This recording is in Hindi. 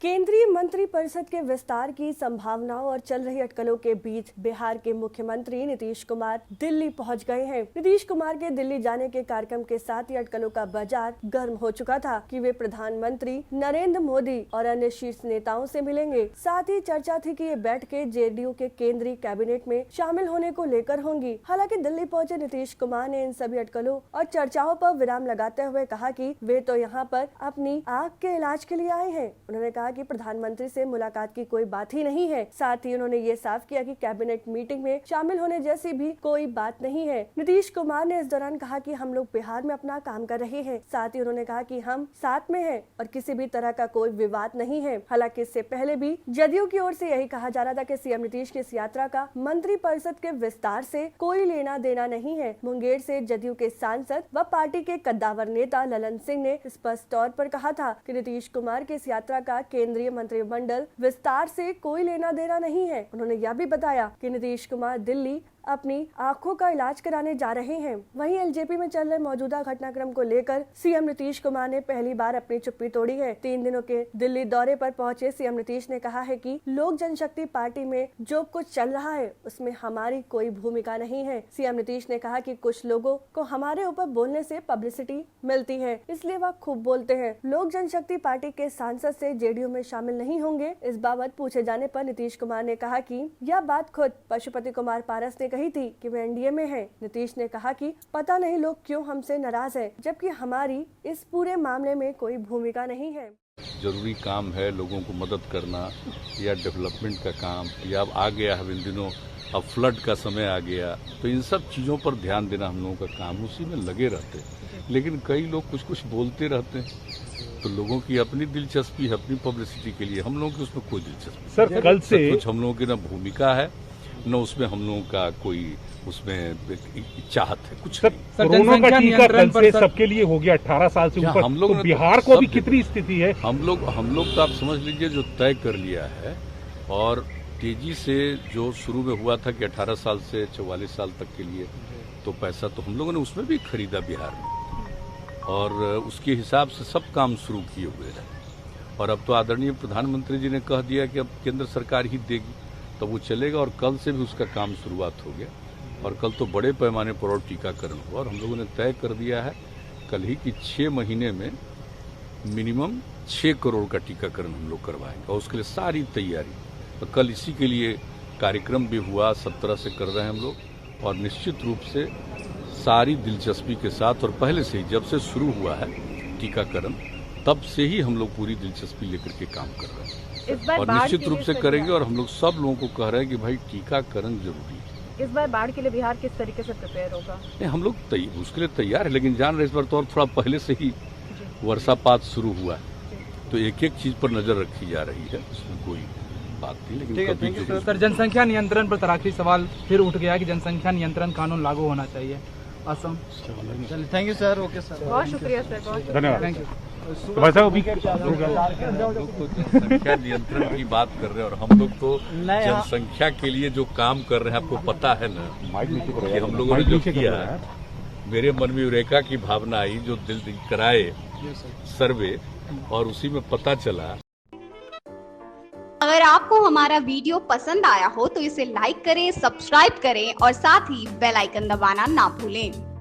केंद्रीय मंत्रिपरिषद के विस्तार की संभावनाओं और चल रही अटकलों के बीच बिहार के मुख्यमंत्री नीतीश कुमार दिल्ली पहुंच गए हैं। नीतीश कुमार के दिल्ली जाने के कार्यक्रम के साथ ही अटकलों का बाजार गर्म हो चुका था कि वे प्रधानमंत्री नरेंद्र मोदी और अन्य शीर्ष नेताओं से मिलेंगे। साथ ही चर्चा थी कि ये बैठकें जेडीयू के केंद्रीय कैबिनेट में शामिल होने को लेकर होंगी। हालांकि दिल्ली पहुंचे नीतीश कुमार ने इन सभी अटकलों और चर्चाओं पर विराम लगाते हुए कहा कि वे तो यहाँ पर अपनी आंख के इलाज के लिए आए हैं। उन्होंने कहा कि प्रधानमंत्री से मुलाकात की कोई बात ही नहीं है। साथ ही उन्होंने ये साफ किया कि कैबिनेट मीटिंग में शामिल होने जैसी भी कोई बात नहीं है। नीतीश कुमार ने इस दौरान कहा कि हम लोग बिहार में अपना काम कर रहे हैं। साथ ही उन्होंने कहा कि हम साथ में हैं और किसी भी तरह का कोई विवाद नहीं है। हालांकि इससे पहले भी जदयू की ओर से यही कहा जा रहा था कि सीएम नीतीश की इस यात्रा का मंत्रिपरिषद के विस्तार से कोई लेना देना नहीं है। मुंगेर से जदयू के सांसद व पार्टी के कद्दावर नेता ललन सिंह ने स्पष्ट तौर पर कहा था कि नीतीश कुमार की इस यात्रा का केंद्रीय मंत्रिमंडल विस्तार से कोई लेना देना नहीं है। उन्होंने यह भी बताया कि नीतीश कुमार दिल्ली अपनी आंखों का इलाज कराने जा रहे हैं। वहीं एलजेपी में चल रहे मौजूदा घटनाक्रम को लेकर सीएम नीतीश कुमार ने पहली बार अपनी चुप्पी तोड़ी है। 3 दिनों के दिल्ली दौरे पर पहुंचे सीएम नीतीश ने कहा है कि लोक जनशक्ति पार्टी में जो कुछ चल रहा है उसमें हमारी कोई भूमिका नहीं है। सीएम नीतीश ने कहा कि कुछ लोगों को हमारे ऊपर बोलने से पब्लिसिटी मिलती है, इसलिए वह खूब बोलते हैं। लोक जनशक्ति पार्टी के सांसद से जेडीयू में शामिल नहीं होंगे। इस बाबत पूछे जाने पर नीतीश कुमार ने कहा कि यह बात खुद पशुपति कुमार पारस ने कही थी कि वे एनडीए में हैं। नीतीश ने कहा कि पता नहीं लोग क्यों हमसे नाराज हैं, जबकि हमारी इस पूरे मामले में कोई भूमिका नहीं है। जरूरी काम है लोगों को मदद करना या डेवलपमेंट का काम, या अब आ गया है इन दिनों, अब फ्लड का समय आ गया, तो इन सब चीजों पर ध्यान देना हम लोगों का काम, उसी में लगे रहते हैं। लेकिन कई लोग कुछ कुछ बोलते रहते हैं, तो लोगों की अपनी दिलचस्पी है, अपनी पब्लिसिटी के लिए। हम लोगों की उसमें कोई दिलचस्पी सर, कल से कुछ हम लोगों की ना भूमिका है न उसमें हम लोगों का कोई उसमें चाहत है कुछ। सर, कोरोना का टीका कल से सबके लिए हो गया 18 साल से ऊपर, हम लोग तो बिहार को भी कितनी स्थिति है? हम लोग तो आप समझ लीजिए जो तय कर लिया है, और तेजी से जो शुरू में हुआ था कि 18 साल से 44 साल तक के लिए, तो पैसा तो हम लोगों ने उसमें भी खरीदा बिहार में, और उसके हिसाब से सब काम शुरू किए हुए हैं। और अब तो आदरणीय प्रधानमंत्री जी ने कह दिया कि अब केंद्र सरकार ही देगी, तो वो चलेगा, और कल से भी उसका काम शुरुआत हो गया। और कल तो बड़े पैमाने पर और टीकाकरण हुआ, और हम लोगों ने तय कर दिया है कल ही कि 6 महीने में मिनिमम 6 करोड़ का टीकाकरण हम लोग करवाएंगे, और उसके लिए सारी तैयारी, तो कल इसी के लिए कार्यक्रम भी हुआ, सब तरह से कर रहे हैं हम लोग, और निश्चित रूप से सारी दिलचस्पी के साथ, और पहले से ही जब से शुरू हुआ है टीकाकरण तब से ही हम लोग पूरी दिलचस्पी लेकर के काम कर रहे हैं, और निश्चित रूप से करेंगे। और हम लोग सब लोगों को कह रहे हैं कि भाई टीकाकरण जरूरी है। इस बार बाढ़ के लिए बिहार किस तरीके से प्रिपेयर होगा? नहीं, हम लोग उसके लिए तैयार है, लेकिन जान रहे इस बार तो और थोड़ा पहले से ही वर्षापात शुरू हुआ है, तो एक एक चीज पर नजर रखी जा रही है, उसमें कोई बात नहीं। लेकिन कभी सर, जनसंख्या नियंत्रण पर आखिरी सवाल फिर उठ गया कि जनसंख्या नियंत्रण कानून लागू होना चाहिए Assam. Thank you sir. Okay sir, बहुत शुक्रिया सर, बहुत धन्यवाद। Thank you. लोग तो जनसंख्या नियंत्रण की बात कर रहे हैं, और हम लोग तो जनसंख्या के लिए जो काम कर रहे हैं, आपको पता है ना कि हम लोगों ने जो किया है, मेरे मन में यूरेका की भावना आई, जो दिल कराए सर्वे, और उसी में पता चला। अगर आपको हमारा वीडियो पसंद आया हो तो इसे लाइक करें, सब्सक्राइब करें और साथ ही बेल आइकन दबाना ना भूलें।